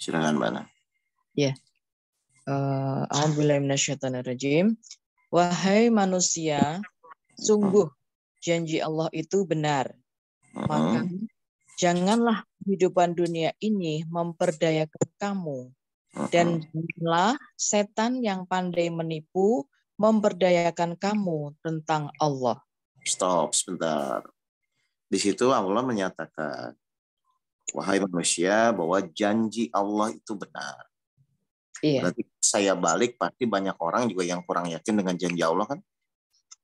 Silakan, Mbak Ana. Ya. A'udzubillahi minasyaitonirrajim. Wahai manusia, sungguh janji Allah itu benar. Maka janganlah kehidupan dunia ini memperdayakan kamu. Dan janganlah setan yang pandai menipu memperdayakan kamu tentang Allah. Stop sebentar. Di situ Allah menyatakan, wahai manusia, bahwa janji Allah itu benar. Iya. Berarti saya balik, pasti banyak orang juga yang kurang yakin dengan janji Allah kan?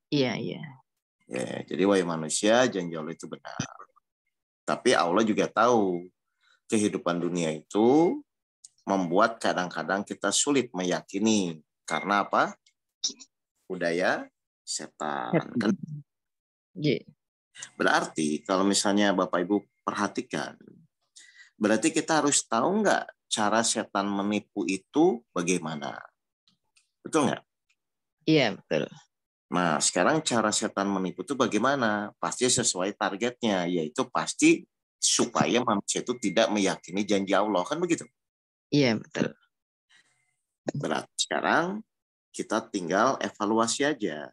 Iya, iya. Ya, jadi wahai manusia, janji Allah itu benar. Tapi Allah juga tahu kehidupan dunia itu membuat kadang-kadang kita sulit meyakini. Karena apa? Budaya setan. Kan? Yeah. Berarti kalau misalnya Bapak Ibu perhatikan, berarti kita harus tahu nggak cara setan menipu itu bagaimana? Betul nggak? Iya, betul. Nah, sekarang cara setan menipu itu bagaimana? Pasti sesuai targetnya, yaitu pasti supaya manusia itu tidak meyakini janji Allah. Kan begitu? Iya, betul. Berarti sekarang kita tinggal evaluasi aja.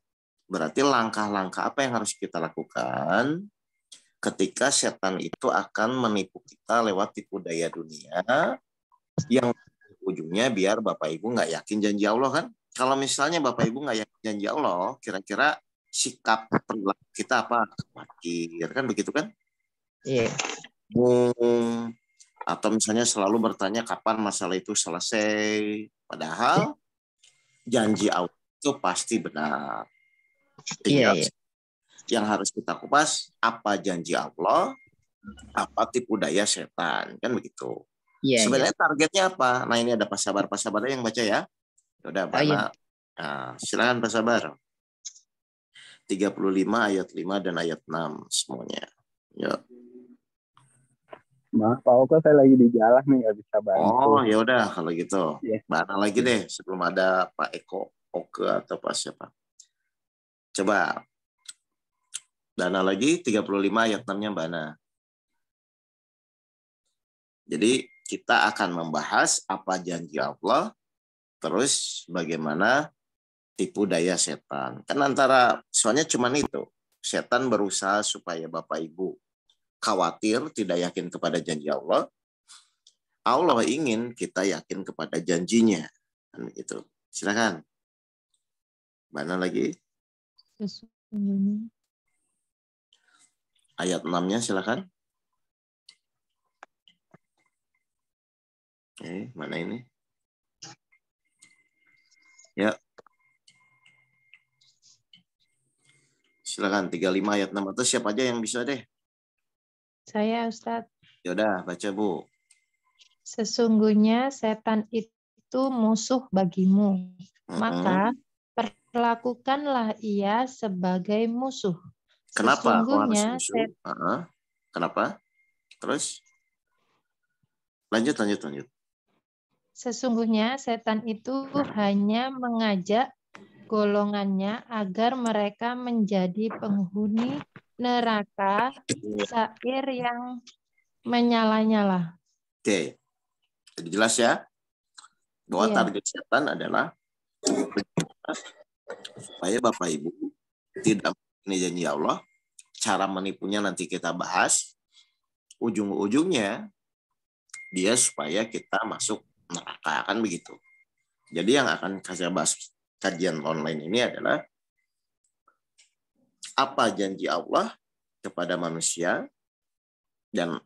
Berarti langkah-langkah apa yang harus kita lakukan ketika setan itu akan menipu kita lewat tipu daya dunia yang ujungnya biar Bapak Ibu nggak yakin janji Allah kan? Kalau misalnya Bapak Ibu nggak yakin janji Allah, kira-kira sikap perilaku kita apa? Khawatir kan begitu kan? Iya. Atau misalnya selalu bertanya kapan masalah itu selesai. Padahal janji Allah itu pasti benar. Tinggal yang harus kita kupas apa janji Allah, apa tipu daya setan, kan begitu. Sebenarnya targetnya apa? Nah ini ada Pak Sabar yang baca ya. Udah Bana. Nah, silakan Pak Sabar. 35 ayat 5 dan ayat 6 semuanya. Yuk. Maaf Pak Oka, saya lagi di jalan nih, nggak bisa bantu. Oh ya udah kalau gitu. Bana lagi deh sebelum ada Pak Eko, Oke atau Pak siapa. Coba. Bana lagi 35 ayat 6-nya Bana. Jadi kita akan membahas apa janji Allah, terus bagaimana tipu daya setan. Kan antara, soalnya cuman itu. Setan berusaha supaya Bapak Ibu khawatir, tidak yakin kepada janji Allah. Allah ingin kita yakin kepada janjinya. Kan begitu. Silakan. Mana lagi? Ayat 6-nya silakan. Mana ini? Ya. Silakan 35 ayat 6 atau siapa aja yang bisa deh. Saya Ustadz. Yaudah baca Bu. Sesungguhnya setan itu musuh bagimu, maka perlakukanlah ia sebagai musuh. Kenapa? Sesungguhnya Kenapa? Terus? Lanjut. Sesungguhnya setan itu hanya mengajak golongannya agar mereka menjadi penghuni neraka sair yang menyala-nyala. Oke. Jadi jelas ya bahwa target setan adalah supaya Bapak Ibu tidak ini janji Allah. Cara menipunya nanti kita bahas. Ujung-ujungnya dia supaya kita masuk neraka, kan begitu. Jadi yang akan saya bahas kajian online ini adalah apa janji Allah kepada manusia dan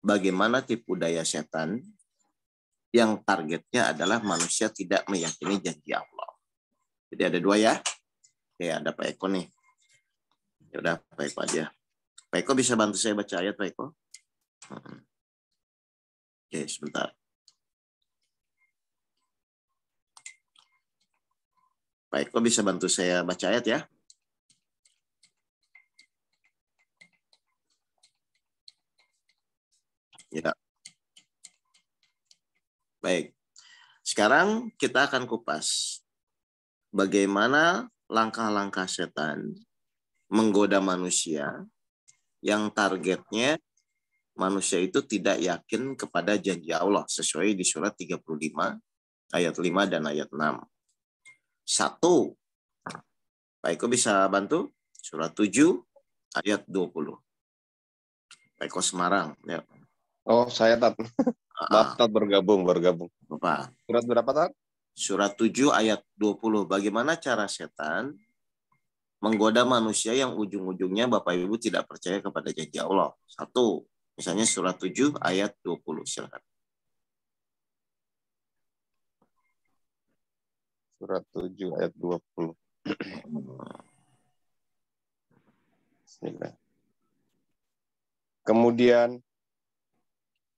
bagaimana tipu daya setan yang targetnya adalah manusia tidak meyakini janji Allah. Jadi ada dua ya. Oke, ada Pak Eko nih. Ya udah Pak Eko aja. Pak Eko bisa bantu saya baca ayat Pak Eko? Oke, sebentar. Pak Eko bisa bantu saya baca ayat ya? Ya. Baik. Sekarang kita akan kupas bagaimana langkah-langkah setan menggoda manusia yang targetnya manusia itu tidak yakin kepada janji Allah sesuai di surat 35 ayat 5 dan ayat 6. 1. Pak Eko bisa bantu? Surat 7 ayat 20. Pak Eko Semarang. Ya. Oh, saya Tat. Maaf Tat, bergabung. Bapak. Surat berapa Tat? Surat 7 ayat 20. Bagaimana cara setan menggoda manusia yang ujung-ujungnya Bapak Ibu tidak percaya kepada janji Allah? 1. Misalnya surat 7 ayat 20. Silakan. Surat 7 ayat 20. Bismillah. Kemudian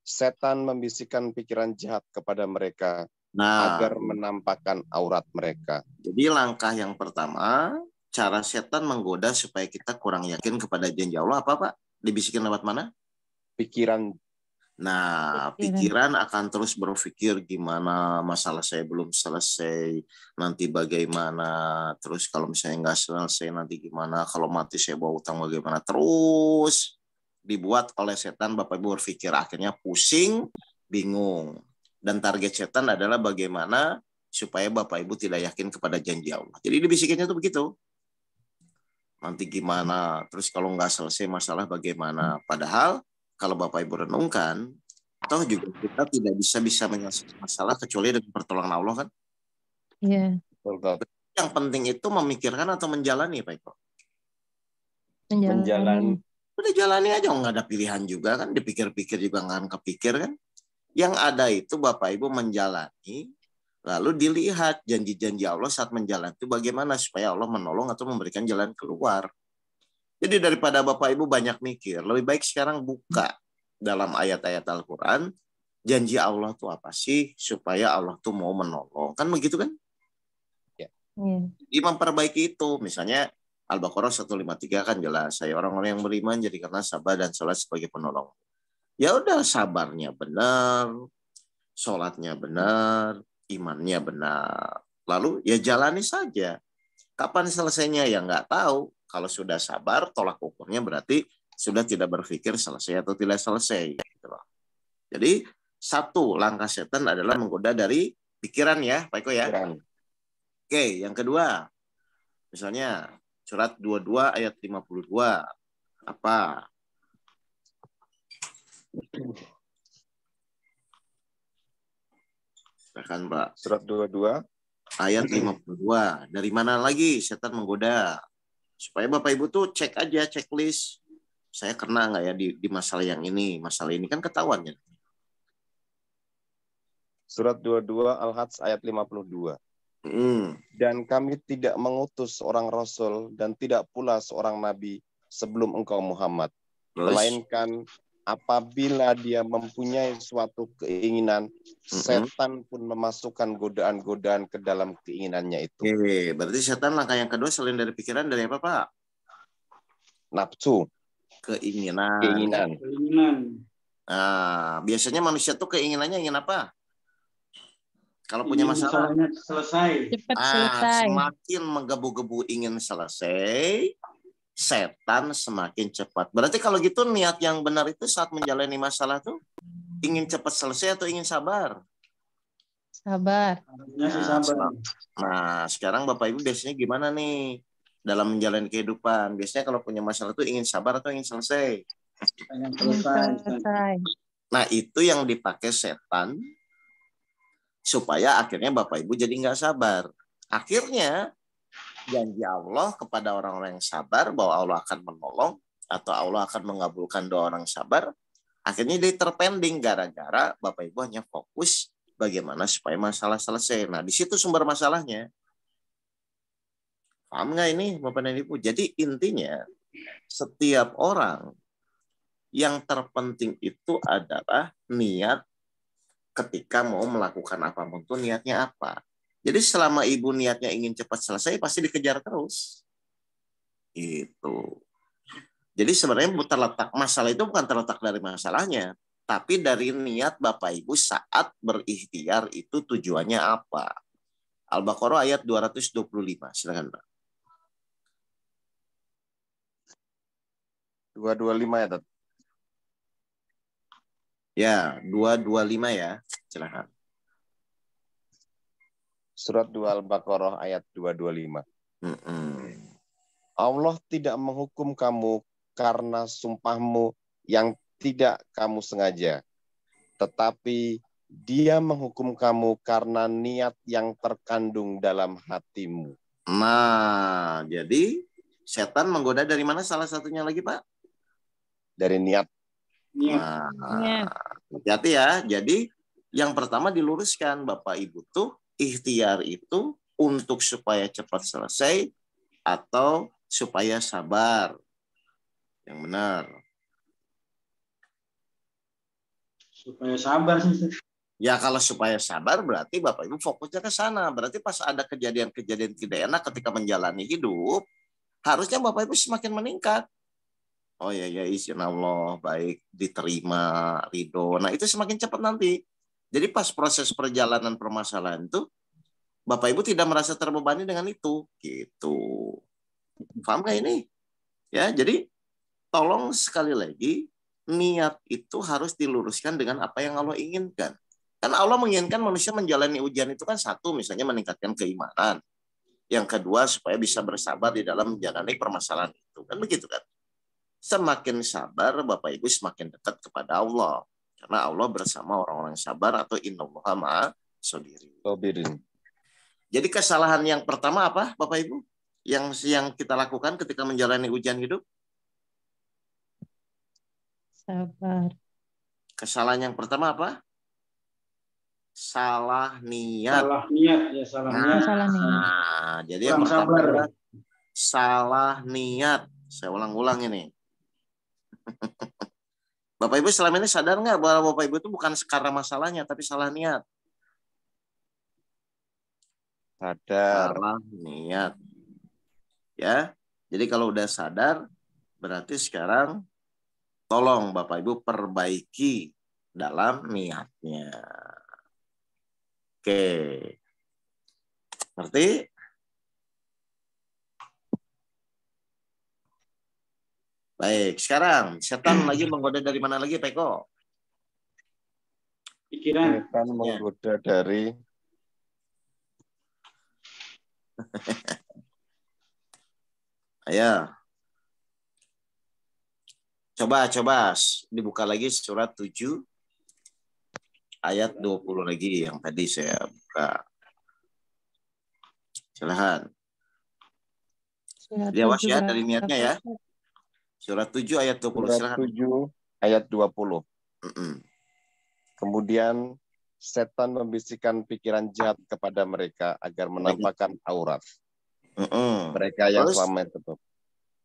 setan membisikkan pikiran jahat kepada mereka agar menampakkan aurat mereka. Jadi langkah yang pertama, cara setan menggoda supaya kita kurang yakin kepada janji Allah apa Pak? Dibisikin lewat mana? Pikiran. Nah, pikiran akan terus berpikir gimana masalah saya belum selesai, nanti bagaimana, terus kalau misalnya nggak selesai nanti gimana, kalau mati saya bawa utang bagaimana, terus dibuat oleh setan. Bapak Ibu berpikir, akhirnya pusing, bingung. Dan target setan adalah bagaimana supaya Bapak Ibu tidak yakin kepada janji Allah. Jadi dibisikinnya tuh begitu. Nanti gimana, terus kalau nggak selesai masalah bagaimana. Padahal kalau Bapak Ibu renungkan, toh juga kita tidak bisa menyelesaikan masalah kecuali dengan pertolongan Allah kan? Iya. Yang penting itu memikirkan atau menjalani Pak Eko? Menjalani. Udah jalani aja, nggak ada pilihan juga kan? Dipikir-pikir juga nggak akan kepikir kan? Yang ada itu Bapak Ibu menjalani, lalu dilihat janji-janji Allah saat menjalani itu bagaimana supaya Allah menolong atau memberikan jalan keluar. Jadi daripada Bapak Ibu banyak mikir, lebih baik sekarang buka dalam ayat-ayat Al-Quran, janji Allah itu apa sih supaya Allah tuh mau menolong. Kan begitu kan? Ya. Jadi memperbaiki itu. Misalnya Al-Baqarah 153 kan jelas, saya orang-orang yang beriman jadi karena sabar dan sholat sebagai penolong. Ya udah, sabarnya benar, sholatnya benar, imannya benar. Lalu ya jalani saja. Kapan selesainya ya nggak tahu. Kalau sudah sabar, tolak ukurnya berarti sudah tidak berpikir selesai atau tidak selesai. Gitu loh. Jadi satu langkah setan adalah menggoda dari pikiran ya, Pak Eko ya. Pikiran. Oke, yang kedua, misalnya surat 22 ayat 52 apa? Silakan Pak. Surat 22 ayat 52. Dari mana lagi setan menggoda? Supaya Bapak Ibu tuh cek aja, checklist. Saya kena nggak ya di masalah yang ini? Masalah ini kan ketahuan ya. Surat 22 Al-Hajj ayat 52. Dan kami tidak mengutus seorang rasul dan tidak pula seorang nabi sebelum engkau Muhammad. Melainkan apabila dia mempunyai suatu keinginan, setan pun memasukkan godaan-godaan ke dalam keinginannya itu. Berarti setan langkah yang kedua selain dari pikiran dari apa Pak? Nafsu. Keinginan. Nah, biasanya manusia tuh keinginannya ingin apa? Kalau punya masalah. Selesai. Cepat selesai. Semakin menggebu-gebu ingin selesai, setan semakin cepat. Berarti kalau gitu niat yang benar itu saat menjalani masalah tuh ingin cepat selesai atau ingin sabar? Sabar. Nah, sekarang Bapak Ibu biasanya gimana nih dalam menjalani kehidupan? Biasanya kalau punya masalah tuh ingin sabar atau ingin selesai? Selesai. Nah, itu yang dipakai setan supaya akhirnya Bapak Ibu jadi nggak sabar. Akhirnya janji Allah kepada orang-orang yang sabar bahwa Allah akan menolong atau Allah akan mengabulkan doa orang sabar, akhirnya dia terpending gara-gara Bapak Ibu hanya fokus bagaimana supaya masalah selesai. Nah, di situ sumber masalahnya. Paham nggak ini Bapak dan Ibu? Jadi intinya setiap orang yang terpenting itu adalah niat ketika mau melakukan apapun tuh niatnya apa. Jadi selama ibu niatnya ingin cepat selesai, pasti dikejar terus. Itu. Jadi sebenarnya terletak masalah itu bukan terletak dari masalahnya, tapi dari niat Bapak Ibu saat berikhtiar itu tujuannya apa. Al-Baqarah ayat 225. Silakan Pak. 225 ya, Tat. Ya, 225 ya. Silakan. Surat 2 Al-Baqarah ayat 225. Allah tidak menghukum kamu karena sumpahmu yang tidak kamu sengaja, tetapi Dia menghukum kamu karena niat yang terkandung dalam hatimu. Nah, jadi setan menggoda dari mana salah satunya lagi, Pak? Dari niat. Nah, hati-hati ya. Jadi yang pertama diluruskan, Bapak Ibu tuh ikhtiar itu untuk supaya cepat selesai atau supaya sabar. Yang benar. Supaya sabar sih. Ya kalau supaya sabar berarti Bapak Ibu fokusnya ke sana. Berarti pas ada kejadian-kejadian tidak enak ketika menjalani hidup, harusnya Bapak Ibu semakin meningkat. Oh ya izin Allah, baik, diterima, ridho. Nah itu semakin cepat nanti. Jadi pas proses perjalanan permasalahan itu, Bapak Ibu tidak merasa terbebani dengan itu. Gitu. Paham nggak ini? Ya, jadi tolong sekali lagi, niat itu harus diluruskan dengan apa yang Allah inginkan. Kan Allah menginginkan manusia menjalani ujian itu kan satu, misalnya meningkatkan keimanan. Yang kedua, supaya bisa bersabar di dalam menjalani permasalahan itu. Kan begitu kan? Semakin sabar, Bapak Ibu semakin dekat kepada Allah. Karena Allah bersama orang-orang sabar atau innallaha ma'as-sabirin. Jadi kesalahan yang pertama apa, Bapak Ibu? Yang kita lakukan ketika menjalani ujian hidup? Sabar. Kesalahan yang pertama apa? Salah niat. Salah niat ya, salah niat. Salah niat. Nah, jadi yang Kurang pertama sabar. adalah salah niat. Saya ulang-ulang ini. Bapak Ibu selama ini sadar nggak bahwa Bapak Ibu itu bukan sekarang masalahnya, tapi salah niat. Sadar. Salah niat. Ya, jadi kalau udah sadar, berarti sekarang tolong Bapak Ibu perbaiki dalam niatnya. Oke. Ngerti? Baik, sekarang setan lagi menggoda dari mana lagi, Peko? Pikiran. Setan menggoda dari Ayo. Coba dibuka lagi surat 7 ayat 20 lagi yang tadi saya buka. Silahkan. Dia awas ya dari niatnya ya. Surat 7 ayat 20. Surat Silahkan. 7 ayat 20. Kemudian setan membisikkan pikiran jahat kepada mereka agar menampakkan aurat. Mereka yang selama itu.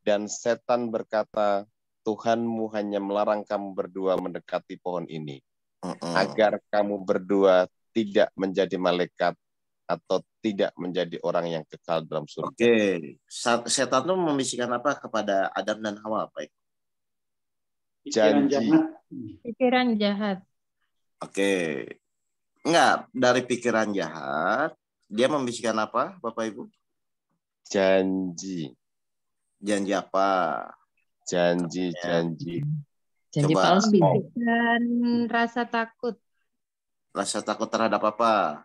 Dan setan berkata, Tuhanmu hanya melarang kamu berdua mendekati pohon ini. Agar kamu berdua tidak menjadi malaikat atau tidak menjadi orang yang kekal dalam surga. Oke. Setan itu membisikkan apa kepada Adam dan Hawa? Baik. Pikiran jahat. Pikiran jahat. Oke. Enggak, dari pikiran jahat, dia membisikkan apa, Bapak Ibu? Janji. Janji apa? Janji. Janji Coba. palsu. Dan rasa takut. Rasa takut terhadap apa?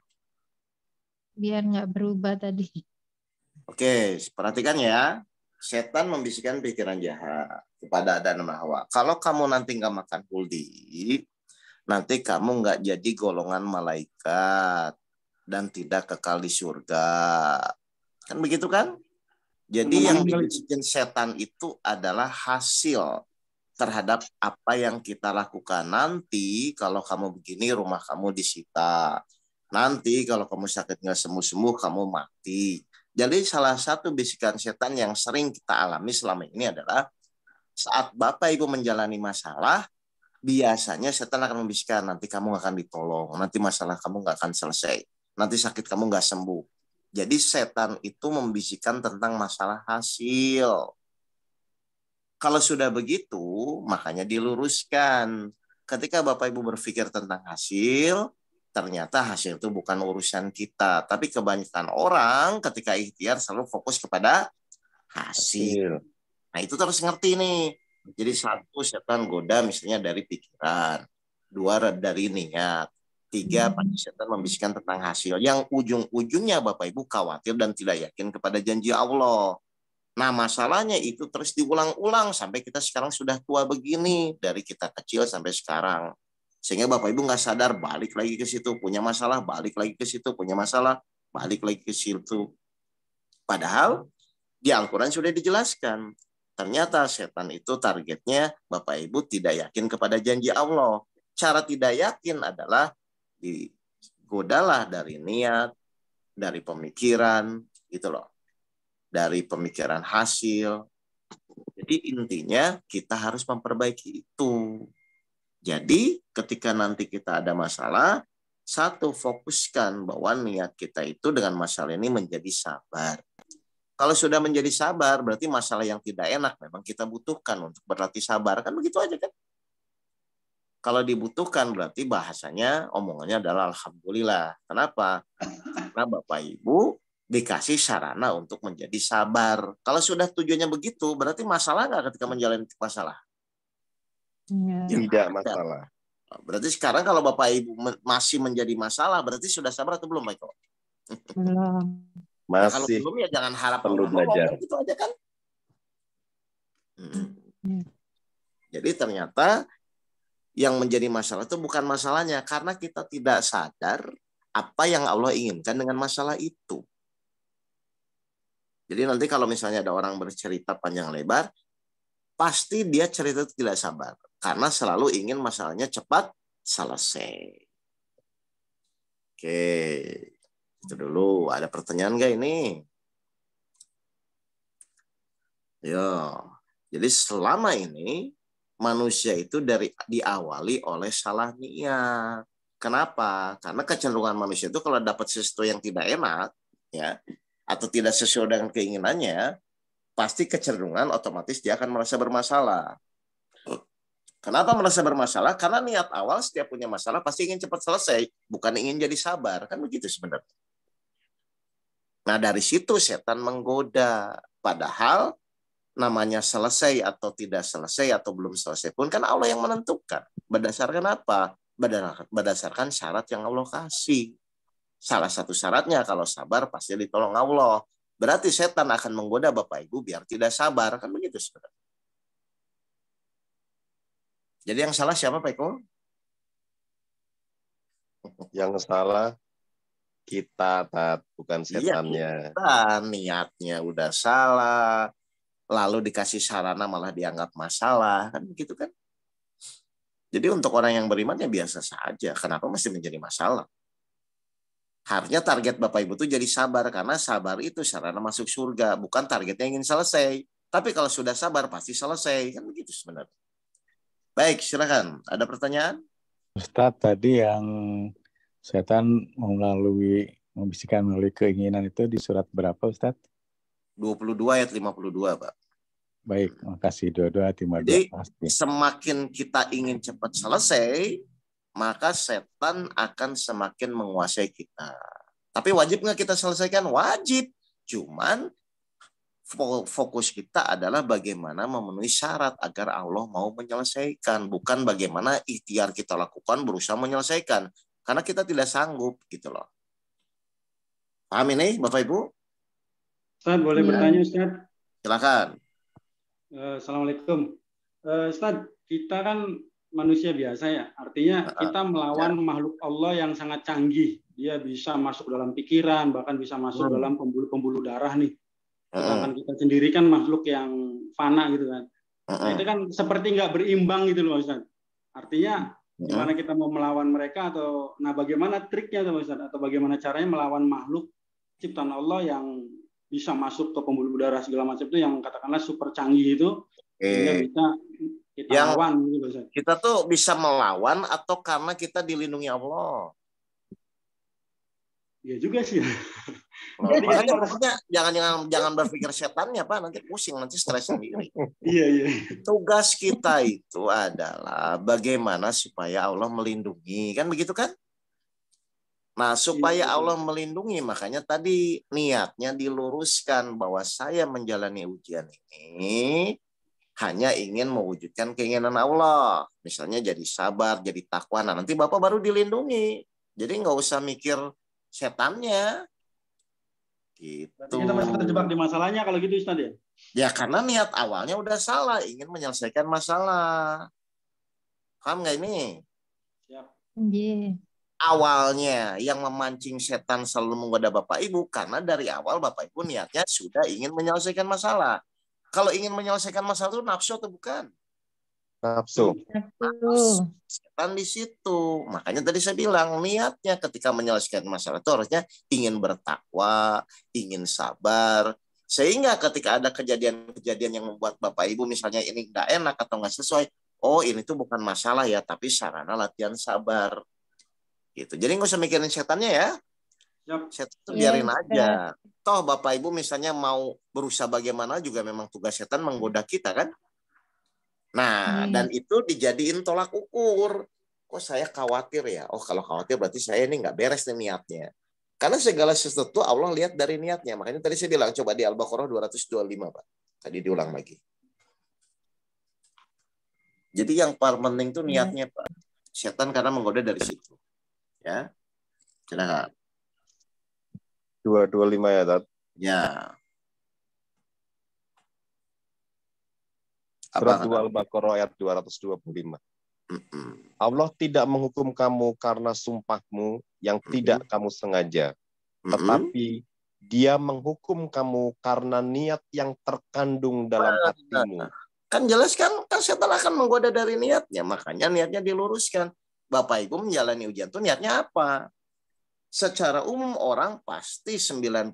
Biar nggak berubah tadi. Oke, perhatikan ya. Setan membisikkan pikiran jahat kepada Adam dan Hawa. Kalau kamu nanti nggak makan huldi, nanti kamu nggak jadi golongan malaikat dan tidak kekal di surga. Kan begitu kan? Jadi yang dibikin setan itu adalah hasil terhadap apa yang kita lakukan. Nanti kalau kamu begini, rumah kamu disita. Nanti kalau kamu sakit nggak sembuh-sembuh, kamu mati. Jadi salah satu bisikan setan yang sering kita alami selama ini adalah saat Bapak Ibu menjalani masalah, biasanya setan akan membisikkan, nanti kamu akan ditolong, nanti masalah kamu nggak akan selesai, nanti sakit kamu nggak sembuh. Jadi setan itu membisikkan tentang masalah hasil. Kalau sudah begitu, makanya diluruskan. Ketika Bapak Ibu berpikir tentang hasil, ternyata hasil itu bukan urusan kita. Tapi kebanyakan orang ketika ikhtiar selalu fokus kepada hasil. Nah itu terus ngerti nih. Jadi satu setan goda misalnya dari pikiran. 2 dari niat, 3 pasti setan membisikkan tentang hasil. Yang ujung-ujungnya Bapak Ibu khawatir dan tidak yakin kepada janji Allah. Nah, masalahnya itu terus diulang-ulang sampai kita sekarang sudah tua begini, dari kita kecil sampai sekarang. Sehingga Bapak Ibu nggak sadar, balik lagi ke situ, punya masalah, balik lagi ke situ, punya masalah, balik lagi ke situ. Padahal di Al-Quran sudah dijelaskan. Ternyata setan itu targetnya Bapak Ibu tidak yakin kepada janji Allah. Cara tidak yakin adalah digodalah dari niat, dari pemikiran, gitu loh. Dari pemikiran hasil. Jadi intinya kita harus memperbaiki itu. Jadi ketika nanti kita ada masalah, satu, fokuskan bahwa niat kita itu dengan masalah ini menjadi sabar. Kalau sudah menjadi sabar, berarti masalah yang tidak enak memang kita butuhkan untuk berlatih sabar. Kan begitu aja kan? Kalau dibutuhkan berarti bahasanya, omongannya adalah Alhamdulillah. Kenapa? Karena Bapak Ibu dikasih sarana untuk menjadi sabar. Kalau sudah tujuannya begitu, berarti masalah nggak ketika menjalani masalah? Tidak masalah. Berarti sekarang kalau Bapak Ibu masih menjadi masalah, berarti sudah sabar atau belum, Michael? Belum. Nah, kalau belum ya jangan harap perlu belajar. Gitu aja kan? Jadi ternyata yang menjadi masalah itu bukan masalahnya, karena kita tidak sadar apa yang Allah inginkan dengan masalah itu. Jadi nanti kalau misalnya ada orang bercerita panjang lebar, pasti dia cerita itu tidak sabar. Karena selalu ingin masalahnya cepat selesai. Oke, itu dulu. Ada pertanyaan nggak ini? Ya, jadi selama ini manusia itu diawali oleh salah niat. Kenapa? Karena kecenderungan manusia itu kalau dapat sesuatu yang tidak enak, ya, atau tidak sesuai dengan keinginannya, pasti kecenderungan otomatis dia akan merasa bermasalah. Kenapa merasa bermasalah? Karena niat awal setiap punya masalah pasti ingin cepat selesai, bukan ingin jadi sabar. Kan begitu sebenarnya. Nah, dari situ setan menggoda. Padahal namanya selesai atau tidak selesai atau belum selesai pun kan Allah yang menentukan. Berdasarkan apa? Berdasarkan syarat yang Allah kasih. Salah satu syaratnya kalau sabar pasti ditolong Allah. Berarti setan akan menggoda Bapak Ibu biar tidak sabar. Kan begitu sebenarnya. Jadi yang salah siapa, Pak Eko? Yang salah kita, bukan setannya. Iya, kita niatnya udah salah, lalu dikasih sarana malah dianggap masalah, kan begitu kan? Jadi untuk orang yang beriman ya biasa saja. Kenapa mesti menjadi masalah? Harusnya target Bapak Ibu itu jadi sabar, karena sabar itu sarana masuk surga, bukan targetnya ingin selesai. Tapi kalau sudah sabar pasti selesai, kan begitu sebenarnya. Baik, silakan. Ada pertanyaan? Ustadz, tadi yang setan membisikkan melalui keinginan itu di surat berapa, Ustadz? 22 ayat 52, Pak. Baik, makasih. 22 ayat 52. Jadi, pasti. semakin kita ingin cepat selesai, maka setan akan semakin menguasai kita. Tapi wajib nggak kita selesaikan? Wajib. Cuman fokus kita adalah bagaimana memenuhi syarat agar Allah mau menyelesaikan, bukan bagaimana ikhtiar kita lakukan berusaha menyelesaikan, karena kita tidak sanggup gitu loh. Paham ini Bapak Ibu? Ustaz, boleh bertanya Ustaz? Silakan. Assalamualaikum. Ustaz, kita kan manusia biasa ya, artinya kita melawan makhluk Allah yang sangat canggih. Dia bisa masuk dalam pikiran, bahkan bisa masuk dalam pembuluh-pembuluh darah nih. Sedangkan kita sendiri kan makhluk yang fana gitu kan. Nah, itu kan seperti nggak berimbang gitu loh Ustaz. Artinya gimana kita mau melawan mereka, atau bagaimana triknya tuh Ustaz, atau bagaimana caranya melawan makhluk ciptaan Allah yang bisa masuk ke pembuluh darah segala macam itu, yang katakanlah super canggih itu, sehingga bisa kita lawan gitu Ustaz. Kita tuh bisa melawan atau karena kita dilindungi Allah? Iya juga sih. Makanya jangan berpikir setannya Pak, nanti pusing, nanti stres sendiri. Iya. Tugas kita itu adalah bagaimana supaya Allah melindungi, kan begitu kan? Nah, supaya Allah melindungi, makanya tadi niatnya diluruskan bahwa saya menjalani ujian ini hanya ingin mewujudkan keinginan Allah. Misalnya jadi sabar, jadi takwa. Nah, nanti Bapak baru dilindungi. Jadi nggak usah mikir setannya. Gitu. Berarti kita masih terjebak di masalahnya kalau gitu Ustaz ya? Ya karena niat awalnya udah salah, ingin menyelesaikan masalah. Paham nggak ini? Siap. Iya. Awalnya yang memancing setan selalu menggoda Bapak Ibu karena dari awal Bapak Ibu niatnya sudah ingin menyelesaikan masalah. Kalau ingin menyelesaikan masalah itu nafsu atau bukan? Nafsu. Setan di situ. Makanya tadi saya bilang niatnya ketika menyelesaikan masalah itu harusnya ingin bertakwa, ingin sabar. Sehingga ketika ada kejadian-kejadian yang membuat Bapak Ibu misalnya ini nggak enak atau nggak sesuai, oh ini tuh bukan masalah ya, tapi sarana latihan sabar. Gitu. Jadi nggak usah mikirin setannya ya. Setan itu biarin aja. Toh Bapak Ibu misalnya mau berusaha bagaimana juga memang tugas setan menggoda kita kan. Nah, dan itu dijadiin tolak ukur. Kok saya khawatir ya? Oh, kalau khawatir berarti saya ini nggak beres nih niatnya. Karena segala sesuatu Allah lihat dari niatnya. Makanya tadi saya bilang, coba di Al-Baqarah 225, Pak. Tadi diulang lagi. Jadi yang paling penting itu niatnya, Pak. Setan karena menggoda dari situ. Ya. Silakan. 225 ya, Tat? Ya. Surat 2 Al-Baqarah ayat 225. Allah tidak menghukum kamu karena sumpahmu yang tidak kamu sengaja. Tetapi Dia menghukum kamu karena niat yang terkandung dalam hatimu. Kan jelas kan setan akan menggoda dari niatnya. Makanya niatnya diluruskan. Bapak Ibu menjalani ujian itu niatnya apa? Secara umum orang pasti 99%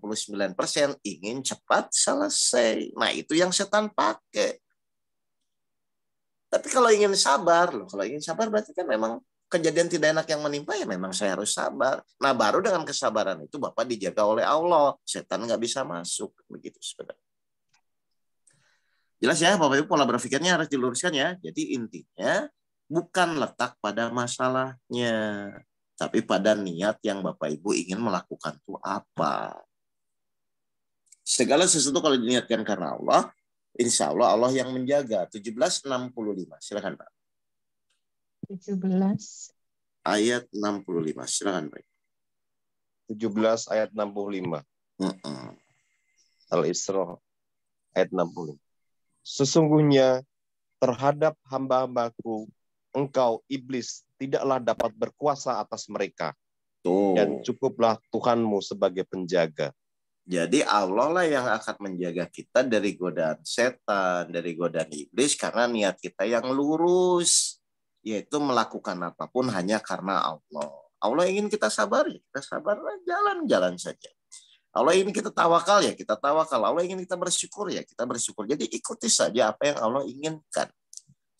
ingin cepat selesai. Nah itu yang setan pakai. Tapi kalau ingin sabar, kalau ingin sabar berarti kan memang kejadian tidak enak yang menimpa ya memang saya harus sabar. Nah baru dengan kesabaran itu Bapak dijaga oleh Allah. Setan nggak bisa masuk. Begitu sebenarnya. Jelas ya Bapak Ibu pola berpikirnya harus diluruskan ya. Jadi intinya bukan letak pada masalahnya. Tapi pada niat yang Bapak Ibu ingin melakukan itu apa. Segala sesuatu kalau diniatkan karena Allah, insya Allah Allah yang menjaga. 1765. Silakan Pak. 17. Ayat 65. Silakan Pak. 17 ayat 65. Al-Isra ayat 65. Sesungguhnya terhadap hamba-hambaku, engkau iblis tidaklah dapat berkuasa atas mereka. Dan cukuplah Tuhanmu sebagai penjaga. Jadi Allah lah yang akan menjaga kita dari godaan setan, dari godaan iblis karena niat kita yang lurus, yaitu melakukan apapun hanya karena Allah. Allah ingin kita sabar, ya kita sabar, jalan-jalan saja. Allah ingin kita tawakal, ya kita tawakal. Allah ingin kita bersyukur, ya kita bersyukur. Jadi ikuti saja apa yang Allah inginkan.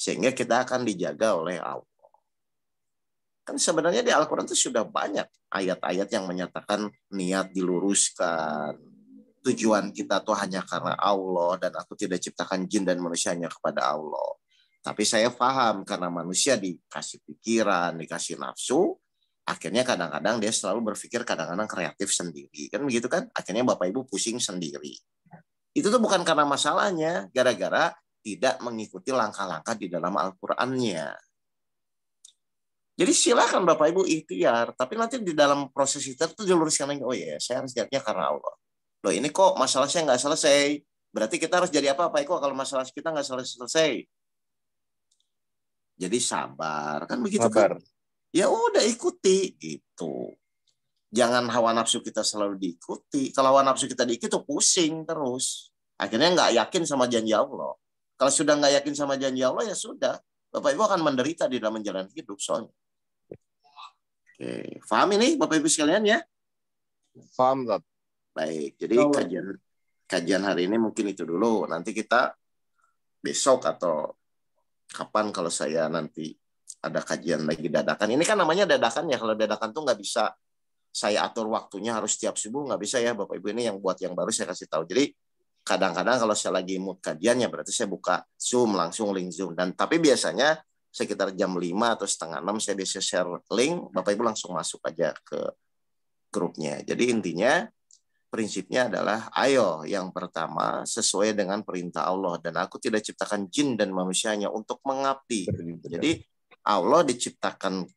Sehingga kita akan dijaga oleh Allah. Kan sebenarnya di Al-Quran itu sudah banyak ayat-ayat yang menyatakan niat diluruskan. Tujuan kita tuh hanya karena Allah dan aku tidak ciptakan jin dan manusianya kepada Allah. Tapi saya paham karena manusia dikasih pikiran, dikasih nafsu, akhirnya kadang-kadang dia selalu berpikir kadang-kadang kreatif sendiri. Kan begitu kan? Akhirnya Bapak Ibu pusing sendiri. Itu tuh bukan karena masalahnya, gara-gara tidak mengikuti langkah-langkah di dalam Al-Qur'annya. Jadi silakan Bapak Ibu ikhtiar, tapi nanti di dalam proses itu diluruskan lagi, oh ya saya harus niatnya karena Allah. Loh ini kok masalah saya nggak selesai, berarti kita harus jadi apa Pak Eko kalau masalah kita nggak selesai? Jadi sabar, kan begitu sabar. Kan? Ya udah ikuti gitu. Jangan hawa nafsu kita selalu diikuti. Kalau hawa nafsu kita diikuti pusing terus. Akhirnya nggak yakin sama janji Allah. Kalau sudah nggak yakin sama janji Allah ya sudah. Bapak Ibu akan menderita di dalam menjalani hidup soalnya. Oke, paham ini Bapak Ibu sekalian ya? Paham, Tat. Baik, jadi kajian hari ini mungkin itu dulu. Nanti kita besok atau kapan kalau saya nanti ada kajian lagi dadakan. Ini kan namanya dadakan ya. Kalau dadakan tuh nggak bisa saya atur waktunya harus tiap subuh. Nggak bisa ya Bapak Ibu, ini yang buat yang baru saya kasih tahu. Jadi kadang-kadang kalau saya lagi mood kajian ya berarti saya buka Zoom, langsung link Zoom. Dan tapi biasanya sekitar jam 5 atau setengah 6 saya bisa share link. Bapak Ibu langsung masuk aja ke grupnya. Jadi intinya prinsipnya adalah, ayo yang pertama sesuai dengan perintah Allah, dan aku tidak ciptakan jin dan manusianya untuk mengabdi. Jadi Allah diciptakan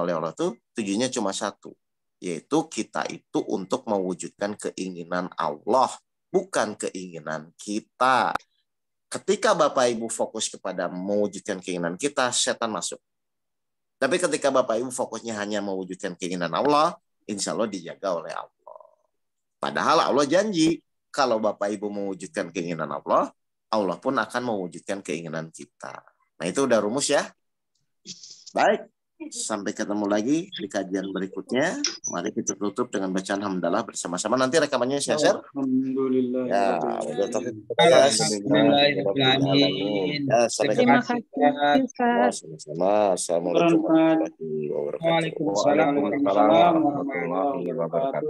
oleh Allah tuh tujuannya cuma satu, yaitu kita itu untuk mewujudkan keinginan Allah, bukan keinginan kita. Ketika Bapak Ibu fokus kepada mewujudkan keinginan kita, setan masuk. Tapi ketika Bapak Ibu fokusnya hanya mewujudkan keinginan Allah, insya Allah dijaga oleh Allah. Padahal Allah janji, kalau Bapak Ibu mewujudkan keinginan Allah, Allah pun akan mewujudkan keinginan kita. Nah, itu udah rumus ya. Baik, sampai ketemu lagi di kajian berikutnya. Mari kita tutup dengan bacaan hamdalah bersama-sama. Nanti rekamannya saya share. Alhamdulillah. Ya, sampai Terima ketemu. kasih, Ustaz. Sama-sama. Assalamualaikum warahmatullahi wabarakatuh. Waalaikumsalam warahmatullahi wabarakatuh.